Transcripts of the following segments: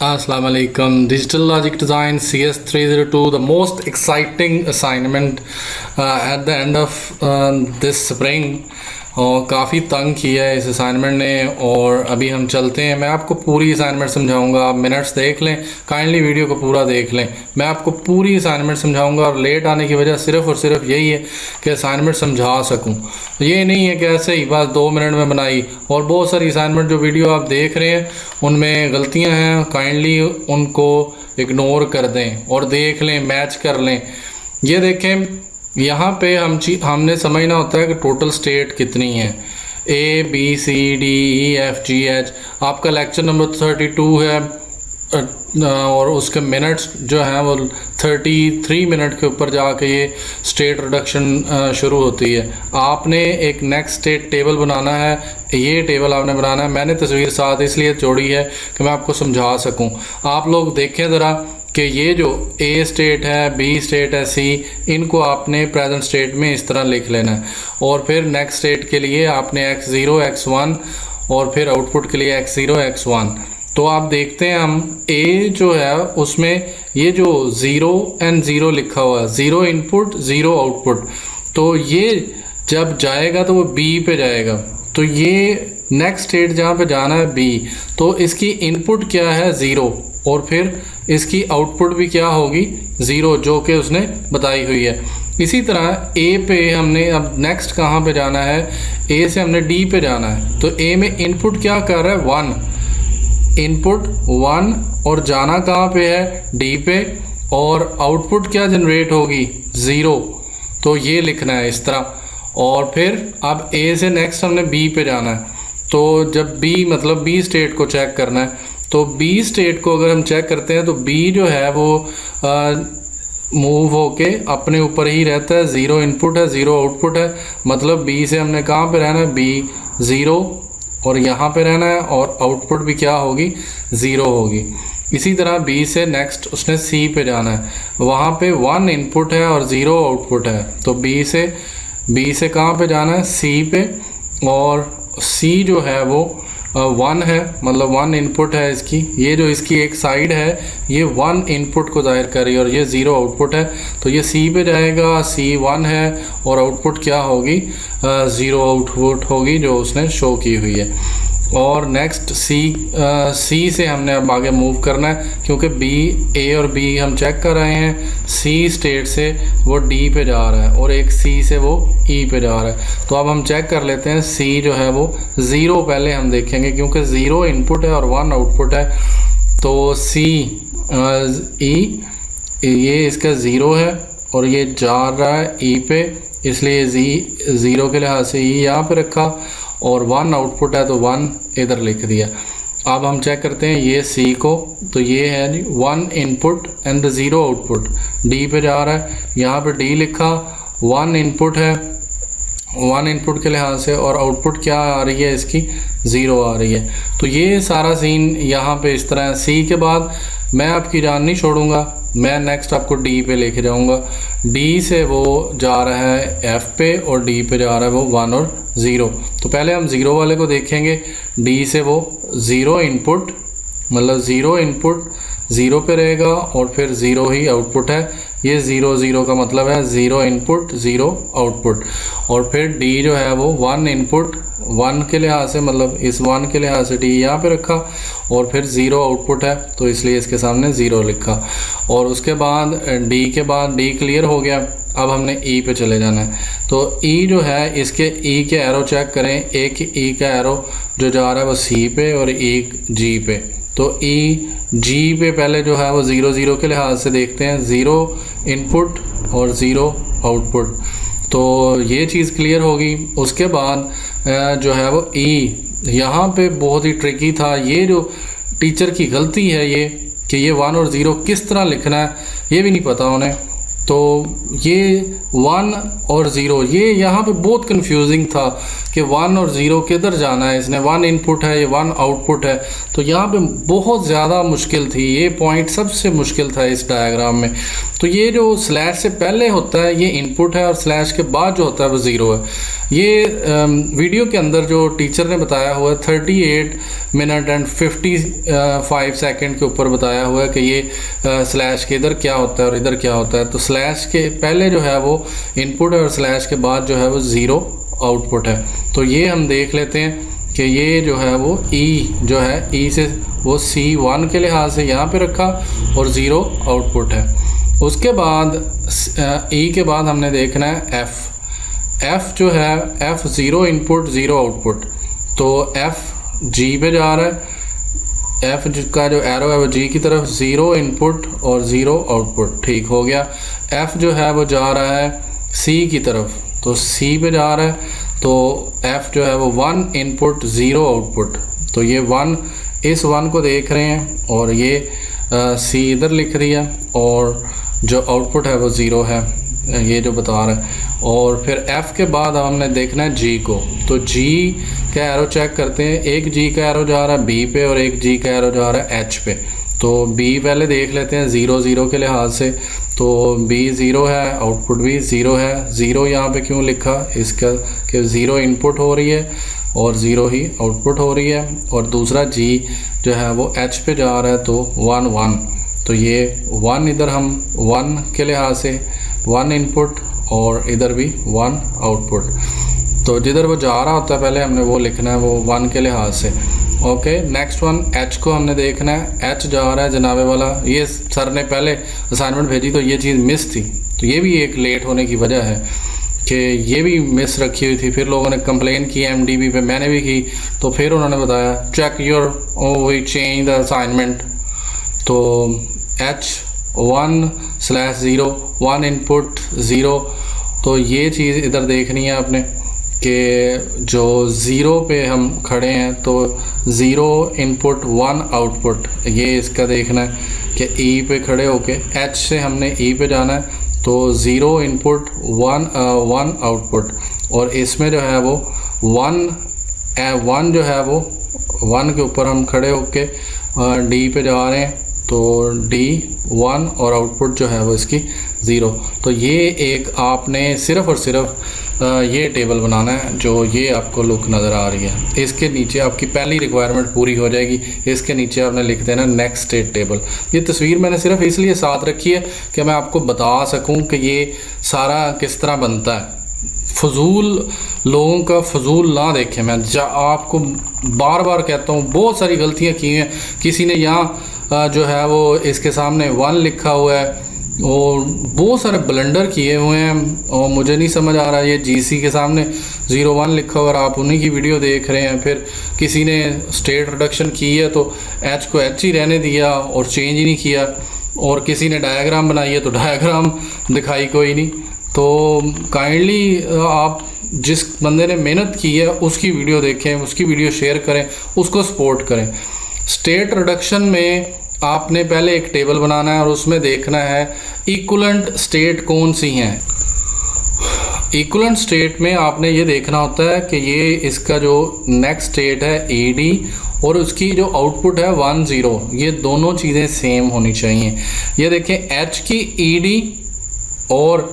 Assalamu alaikum. Digital Logic Design CS302, the most exciting assignment at the end of this spring. और काफ़ी तंग किया है इस असाइनमेंट ने और अभी हम चलते हैं। मैं आपको पूरी असाइनमेंट समझाऊंगा, आप मिनट्स देख लें, काइंडली वीडियो को पूरा देख लें। मैं आपको पूरी असाइनमेंट समझाऊंगा और लेट आने की वजह सिर्फ़ और सिर्फ यही है कि असाइनमेंट समझा सकूं। ये नहीं है कि ऐसे ही बस 2 मिनट में बनाई। और बहुत सारी असाइनमेंट जो वीडियो आप देख रहे हैं उनमें गलतियाँ हैं, काइंडली उनको इग्नोर कर दें और देख लें, मैच कर लें। ये देखें, यहाँ पे हमने समझना होता है कि टोटल स्टेट कितनी है। A B C D E F G H आपका लेक्चर नंबर 32 है और उसके मिनट्स जो हैं वो 33 मिनट के ऊपर जाके ये स्टेट रिडक्शन शुरू होती है। आपने एक नेक्स्ट स्टेट टेबल बनाना है, ये टेबल आपने बनाना है। मैंने तस्वीर साथ इसलिए जोड़ी है कि मैं आपको समझा सकूं। आप लोग देखें ज़रा कि ये जो A स्टेट है, B स्टेट है, C, इनको आपने प्रेजेंट स्टेट में इस तरह लिख लेना है और फिर नेक्स्ट स्टेट के लिए आपने x0 x1 और फिर आउटपुट के लिए x0 x1। तो आप देखते हैं हम A जो है उसमें ये जो 0 and 0 लिखा हुआ है, 0 इनपुट 0 आउटपुट, तो ये जब जाएगा तो वो B पे जाएगा। तो ये नेक्स्ट स्टेट जहाँ पे जाना है B, तो इसकी इनपुट क्या है 0 और फिर इसकी आउटपुट भी क्या होगी 0, जो कि उसने बताई हुई है। इसी तरह A पे हमने अब नेक्स्ट कहाँ पे जाना है, A से हमने D पे जाना है। तो A में इनपुट क्या कर रहा है 1, इनपुट 1 और जाना कहाँ पे है D पे, और आउटपुट क्या जनरेट होगी 0। तो ये लिखना है इस तरह। और फिर अब A से नेक्स्ट हमने B पे जाना है। तो जब B मतलब B स्टेट को चेक करना है, तो B स्टेट को अगर हम चेक करते हैं तो B जो है वो मूव होके अपने ऊपर ही रहता है। 0 इनपुट है 0 आउटपुट है, मतलब B से हमने कहाँ पे रहना है, B 0 और यहाँ पे रहना है और आउटपुट भी क्या होगी 0 होगी। इसी तरह B से नेक्स्ट उसने C पे जाना है, वहाँ पे 1 इनपुट है और 0 आउटपुट है। तो B से कहाँ पे जाना है C पे, और C जो है वो 1 है, मतलब 1 इनपुट है इसकी। ये जो इसकी एक साइड है ये 1 इनपुट को जाहिर कर रही है और ये 0 आउटपुट है। तो ये C पे जाएगा, C 1 है और आउटपुट क्या होगी 0 आउटपुट होगी जो उसने शो की हुई है। और नेक्स्ट C से हमने अब आगे मूव करना है, क्योंकि A और B हम चेक कर रहे हैं। C स्टेट से वो D पे जा रहा है और एक C से वो E पे जा रहा है। तो अब हम चेक कर लेते हैं। C जो है वो 0 पहले हम देखेंगे, क्योंकि 0 इनपुट है और 1 आउटपुट है। तो C E ये इसका 0 है और ये जा रहा है E पे, इसलिए 0 के लिहाज से E यहाँ पे रखा और 1 आउटपुट है तो 1 इधर लिख दिया। अब हम चेक करते हैं ये C को, तो ये है जी 1 इनपुट एंड 0 आउटपुट, D पे जा रहा है, यहाँ पे D लिखा, 1 इनपुट है 1 इनपुट के लिहाज से, और आउटपुट क्या आ रही है इसकी 0 आ रही है। तो ये सारा सीन यहाँ पे इस तरह है। C के बाद मैं आपकी जान नहीं छोड़ूंगा, मैं नेक्स्ट आपको D पे लेके जाऊंगा। D से वो जा रहा है F पे और D पे जा रहा है वो 1 और 0। तो पहले हम 0 वाले को देखेंगे। D से वो 0 इनपुट, मतलब 0 इनपुट 0 पे रहेगा और फिर 0 ही आउटपुट है। ये 0 0 का मतलब है 0 इनपुट 0 आउटपुट। और फिर D जो है वो 1 इनपुट 1 के लिहाज से, मतलब इस 1 के लिहाज से D यहाँ पे रखा और फिर 0 आउटपुट है तो इसलिए इसके सामने 0 लिखा। और उसके बाद D के बाद D क्लियर हो गया। अब हमने E पे चले जाना है। तो E जो है, इसके E के एरो चेक करें। एक E का एरो जो जा रहा है वो C पे और एक G पे। तो E G पे पहले जो है वो 0 0 के लिहाज से देखते हैं, 0 इनपुट और 0 आउटपुट। तो ये चीज़ क्लियर होगी। उसके बाद जो है वो E यहाँ पे बहुत ही ट्रिकी था। ये जो टीचर की गलती है ये कि ये 1 और 0 किस तरह लिखना है ये भी नहीं पता उन्हें। तो ये 1 और 0 ये यहाँ पे बहुत कंफ्यूजिंग था कि 1 और 0 किधर जाना है, इसने 1 इनपुट है, ये 1 आउटपुट है, तो यहाँ पे बहुत ज़्यादा मुश्किल थी। ये पॉइंट सबसे मुश्किल था इस डायग्राम में। तो ये जो स्लैश से पहले होता है ये इनपुट है और स्लैश के बाद जो होता है वो 0 है। ये वीडियो के अंदर जो टीचर ने बताया हुआ है 38 मिनट एंड 55 सेकंड के ऊपर बताया हुआ है कि ये स्लैश के इधर क्या होता है और इधर क्या होता है। तो स्लैश के पहले जो है वो इनपुट है और स्लैश के बाद जो है वो 0 आउटपुट है। तो ये हम देख लेते हैं कि ये जो है वो ई जो है ई से वो C1 के लिहाज से यहाँ पे रखा और 0 आउटपुट है। उसके बाद ई के बाद हमने देखना है एफ जो है एफ 0 इनपुट 0 आउटपुट। तो एफ जी पे जा रहा है, एफ का जो एरो है वो जी की तरफ, 0 इनपुट और 0 आउटपुट। ठीक हो गया। एफ जो है वो जा रहा है सी की तरफ, तो सी पे जा रहा है, तो एफ जो है वो 1 इनपुट 0 आउटपुट। तो ये 1 इस 1 को देख रहे हैं और ये सी इधर लिख रही है और जो आउटपुट है वो 0 है, ये जो बता रहा है। और फिर F के बाद हमने देखना है G को। तो G का एरो चेक करते हैं, एक G का एरो जा रहा है B पे और एक G का एरो जा रहा है H पे। तो B पहले देख लेते हैं 0 0 के लिहाज से। तो B 0 है, आउटपुट भी 0 है। 0 यहाँ पे क्यों लिखा, इसका कि 0 इनपुट हो रही है और 0 ही आउटपुट हो रही है। और दूसरा G जो है वो H पे जा रहा है, तो 1 1। तो ये 1 इधर हम 1 के लिहाज से 1 इनपुट और इधर भी 1 आउटपुट। तो जिधर वो जा रहा होता है पहले हमने वो लिखना है, वो 1 के लिहाज से। ओके, नेक्स्ट वन H को हमने देखना है। H जा रहा है जनाबे वाला, ये सर ने पहले असाइनमेंट भेजी तो ये चीज़ मिस थी, तो ये भी एक लेट होने की वजह है कि ये भी मिस रखी हुई थी। फिर लोगों ने कंप्लेन की MDB पे, मैंने भी की, तो फिर उन्होंने बताया check your we change the assignment. तो H 1/0 1 इनपुट 0। तो ये चीज़ इधर देखनी है आपने कि जो 0 पे हम खड़े हैं तो 0 इनपुट 1 आउटपुट, ये इसका देखना है कि E पे खड़े होके H से हमने E पे जाना है, तो 0 इनपुट 1 आउटपुट। और इसमें जो है वो 1 जो है वो 1 के ऊपर हम खड़े होके D पे जा रहे हैं, तो D 1 और आउटपुट जो है वो इसकी 0। तो ये एक आपने सिर्फ़ और सिर्फ ये टेबल बनाना है जो ये आपको लुक नज़र आ रही है। इसके नीचे आपकी पहली रिक्वायरमेंट पूरी हो जाएगी। इसके नीचे आपने लिख देना नेक्स्ट स्टेट टेबल। ये तस्वीर मैंने सिर्फ इसलिए साथ रखी है कि मैं आपको बता सकूं कि ये सारा किस तरह बनता है। फजूल लोगों का फजूल ना देखें। मैं आपको बार बार कहता हूँ, बहुत सारी गलतियाँ की हैं। किसी ने यहाँ जो है वो इसके सामने 1 लिखा हुआ है और बहुत सारे ब्लंडर किए हुए हैं और मुझे नहीं समझ आ रहा है। ये GC के सामने 01 लिखा हुआ और आप उन्हीं की वीडियो देख रहे हैं। फिर किसी ने स्टेट रिडक्शन की है तो H को H ही रहने दिया और चेंज ही नहीं किया, और किसी ने डायग्राम बनाई है तो डायग्राम दिखाई कोई नहीं। तो काइंडली आप जिस बंदे ने मेहनत की है उसकी वीडियो देखें, उसकी वीडियो शेयर करें, उसको सपोर्ट करें। स्टेट रिडक्शन में आपने पहले एक टेबल बनाना है और उसमें देखना है इक्विवेलेंट स्टेट कौन सी हैं। इक्विवेलेंट स्टेट में आपने ये देखना होता है कि ये इसका जो नेक्स्ट स्टेट है ED और उसकी जो आउटपुट है 1 0, ये दोनों चीज़ें सेम होनी चाहिए। ये देखें H की ED और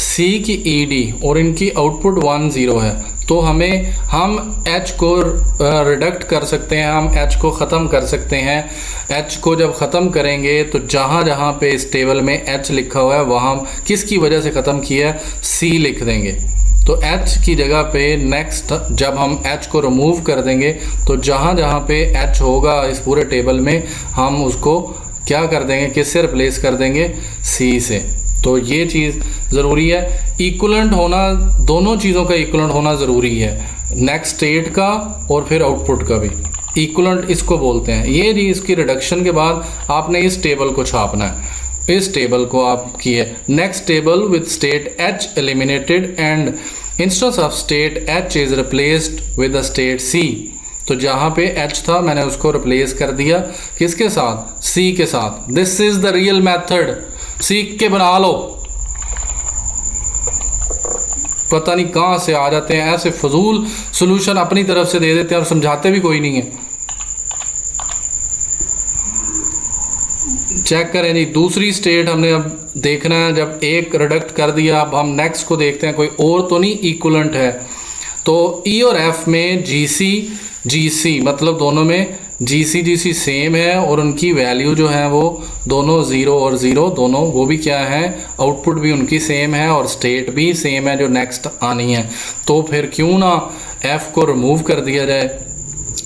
C की ED और इनकी आउटपुट 1 0 है, तो हम H को रिडक्ट कर सकते हैं, हम H को ख़त्म कर सकते हैं। H को जब ख़त्म करेंगे तो जहाँ जहाँ पे इस टेबल में H लिखा हुआ है वहाँ किसकी वजह से ख़त्म किया है, C लिख देंगे। तो H की जगह पे नेक्स्ट जब हम H को रिमूव कर देंगे तो जहाँ जहाँ पे H होगा इस पूरे टेबल में हम उसको क्या कर देंगे, किससे रिप्लेस कर देंगे, C से। तो ये चीज़ ज़रूरी है। इक्विवेलेंट होना, दोनों चीज़ों का इक्विवेलेंट होना ज़रूरी है, नेक्स्ट स्टेट का और फिर आउटपुट का भी। इक्विवेलेंट इसको बोलते हैं। ये जी इसकी रिडक्शन के बाद आपने इस टेबल को छापना है। इस टेबल को आप किए next table with state H eliminated and instance of state H is replaced with the state C। तो जहाँ पे H था मैंने उसको रिप्लेस कर दिया किसके साथ, C के साथ। This is the real method. सीख के बना लो। पता नहीं कहाँ से आ जाते हैं, ऐसे फजूल सोल्यूशन अपनी तरफ से दे देते हैं और समझाते भी कोई नहीं है। चेक करें जी, दूसरी स्टेट हमने अब देखना है। जब एक रिडक्ट कर दिया, अब हम नेक्स्ट को देखते हैं कोई और तो नहीं इक्वलेंट है। तो ई और एफ में जीसी मतलब दोनों में जीसी सेम है और उनकी वैल्यू जो है वो दोनों 0 और 0 दोनों वो भी क्या है, आउटपुट भी उनकी सेम है और स्टेट भी सेम है जो नेक्स्ट आनी है। तो फिर क्यों ना एफ को रिमूव कर दिया जाए,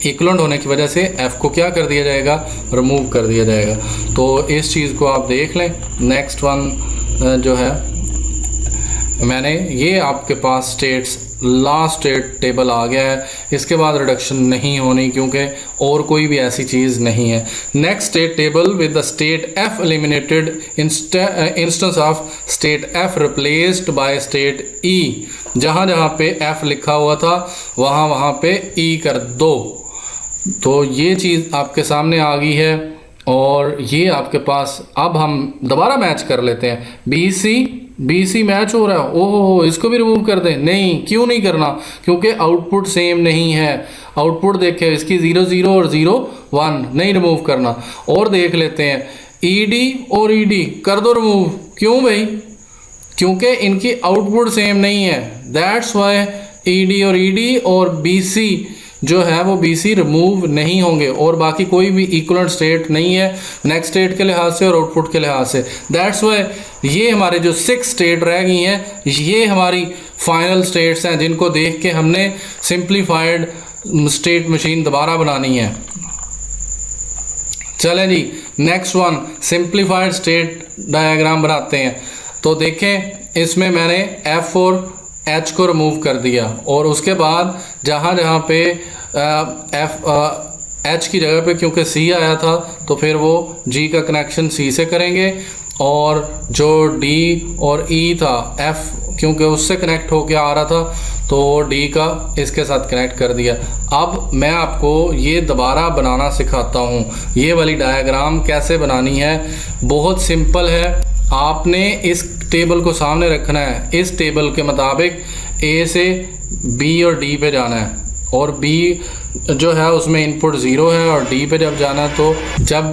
इक्वलेंट होने की वजह से एफ को क्या कर दिया जाएगा, रिमूव कर दिया जाएगा। तो इस चीज़ को आप देख लें। नेक्स्ट वन जो है मैंने ये आपके पास स्टेट्स लास्ट स्टेट टेबल आ गया है, इसके बाद रिडक्शन नहीं होनी क्योंकि और कोई भी ऐसी चीज़ नहीं है। Next state table with the state F eliminated instance of state F replaced by state E. जहाँ जहाँ पे एफ लिखा हुआ था वहाँ वहाँ पे ई कर दो। तो ये चीज़ आपके सामने आ गई है और ये आपके पास अब हम दोबारा मैच कर लेते हैं। बी सी मैच हो रहा है, ओहो इसको भी रिमूव कर दें, नहीं क्यों नहीं करना, क्योंकि आउटपुट सेम नहीं है। आउटपुट देखें इसकी 0 0 और 0 1, नहीं रिमूव करना। और देख लेते हैं ईडी और ईडी कर दो रिमूव, क्यों भाई, क्योंकि इनकी आउटपुट सेम नहीं है। दैट्स वाई ईडी और ईडी और बीसी जो है वो बीसी रिमूव नहीं होंगे और बाकी कोई भी इक्वलेंट स्टेट नहीं है नेक्स्ट स्टेट के लिहाज से और आउटपुट के लिहाज से। दैट्स वाई ये हमारे जो 6 स्टेट रह गई हैं ये हमारी फाइनल स्टेट्स हैं जिनको देख के हमने सिंप्लीफाइड स्टेट मशीन दोबारा बनानी है। चलें जी, next one simplified state diagram बनाते हैं। तो देखें इसमें मैंने एफ और एच को रिमूव कर दिया और उसके बाद जहाँ जहाँ पे एच की जगह पे क्योंकि सी आया था तो फिर वो जी का कनेक्शन सी से करेंगे और जो डी और ई था एफ क्योंकि उससे कनेक्ट होके आ रहा था तो डी का इसके साथ कनेक्ट कर दिया। अब मैं आपको ये दोबारा बनाना सिखाता हूँ। ये वाली डायग्राम कैसे बनानी है, बहुत सिंपल है। आपने इस टेबल को सामने रखना है, इस टेबल के मुताबिक ए से बी और डी पे जाना है और बी जो है उसमें इनपुट 0 है और डी पे जब जाना है तो जब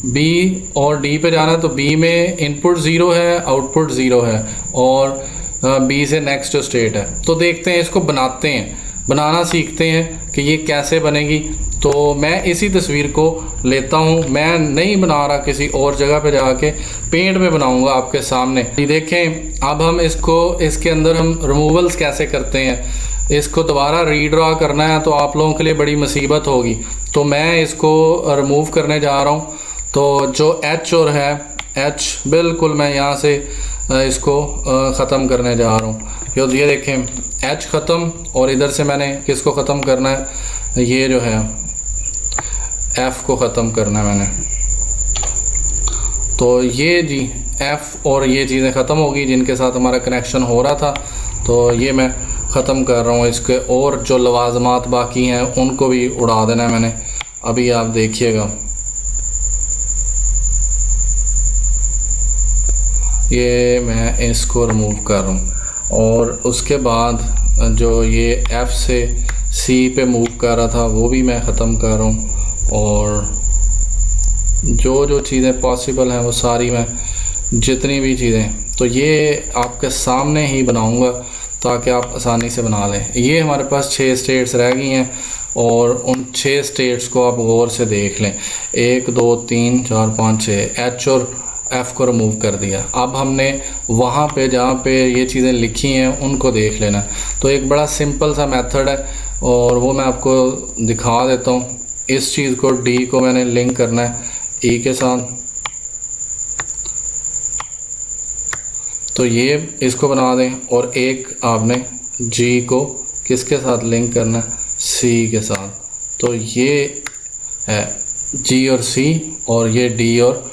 बी और डी पे जाना है तो बी में इनपुट 0 है आउटपुट 0 है और बी से नेक्स्ट जो स्टेट है। तो देखते हैं इसको बनाते हैं, बनाना सीखते हैं कि ये कैसे बनेगी। तो मैं इसी तस्वीर को लेता हूँ, मैं नहीं बना रहा, किसी और जगह पे जाके पेंट में बनाऊँगा आपके सामने। ये देखें अब हम इसके अंदर हम रिमूवल्स कैसे करते हैं। इसको दोबारा रीड्रॉ करना है तो आप लोगों के लिए बड़ी मुसीबत होगी, तो मैं इसको रिमूव करने जा रहा हूँ। तो जो एच और है एच बिल्कुल मैं यहाँ से इसको ख़त्म करने जा रहा हूँ। ये देखें एच ख़त्म और इधर से मैंने किसको ख़त्म करना है, ये जो है एफ़ को ख़त्म करना है मैंने। तो ये जी एफ़ और ये चीज़ें ख़त्म हो गई जिनके साथ हमारा कनेक्शन हो रहा था, तो ये मैं ख़त्म कर रहा हूँ इसके। और जो लवाजमात बाकी हैं उनको भी उड़ा देना है मैंने। अभी आप देखिएगा ये मैं इसको रिमूव कर रहा हूँ और उसके बाद जो ये एफ़ से सी पे मूव कर रहा था वो भी मैं ख़त्म कर रहा हूँ और जो चीज़ें पॉसिबल हैं वो सारी मैं जितनी भी चीज़ें तो ये आपके सामने ही बनाऊँगा ताकि आप आसानी से बना लें। ये हमारे पास 6 स्टेट्स रह गई हैं और उन 6 स्टेट्स को आप गौर से देख लें। 1 2 3 4 5 6 एच और एफ़ को रिमूव कर दिया। अब हमने वहाँ पे जहाँ पे ये चीज़ें लिखी हैं उनको देख लेना। तो एक बड़ा सिंपल सा मेथड है और वो मैं आपको दिखा देता हूँ। इस चीज़ को डी को मैंने लिंक करना है ई के साथ, तो ये इसको बना दें और एक आपने जी को किसके साथ लिंक करना है, सी के साथ। तो ये है जी और सी और ये डी और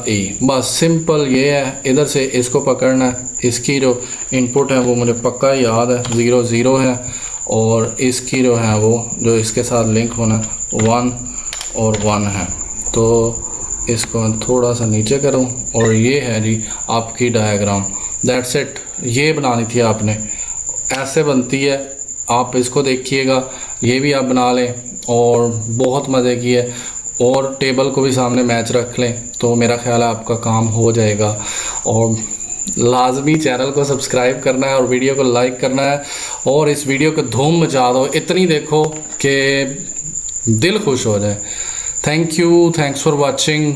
ई, बस सिंपल ये है। इधर से इसको पकड़ना है, इसकी जो इनपुट है वो मुझे पक्का याद है 0 0 है और इसकी जो है वो जो इसके साथ लिंक होना 1 और 1 है। तो इसको मैं थोड़ा सा नीचे करूं और ये है जी आपकी डायग्राम। दैट्स इट, ये बनानी थी आपने ऐसे बनती है, आप इसको देखिएगा, ये भी आप बना लें और बहुत मज़े की है। और टेबल को भी सामने मैच रख लें तो मेरा ख्याल है आपका काम हो जाएगा। और लाजमी चैनल को सब्सक्राइब करना है और वीडियो को लाइक करना है और इस वीडियो को धूम मचा दो, इतनी देखो कि दिल खुश हो जाए। Thank you, thanks for watching.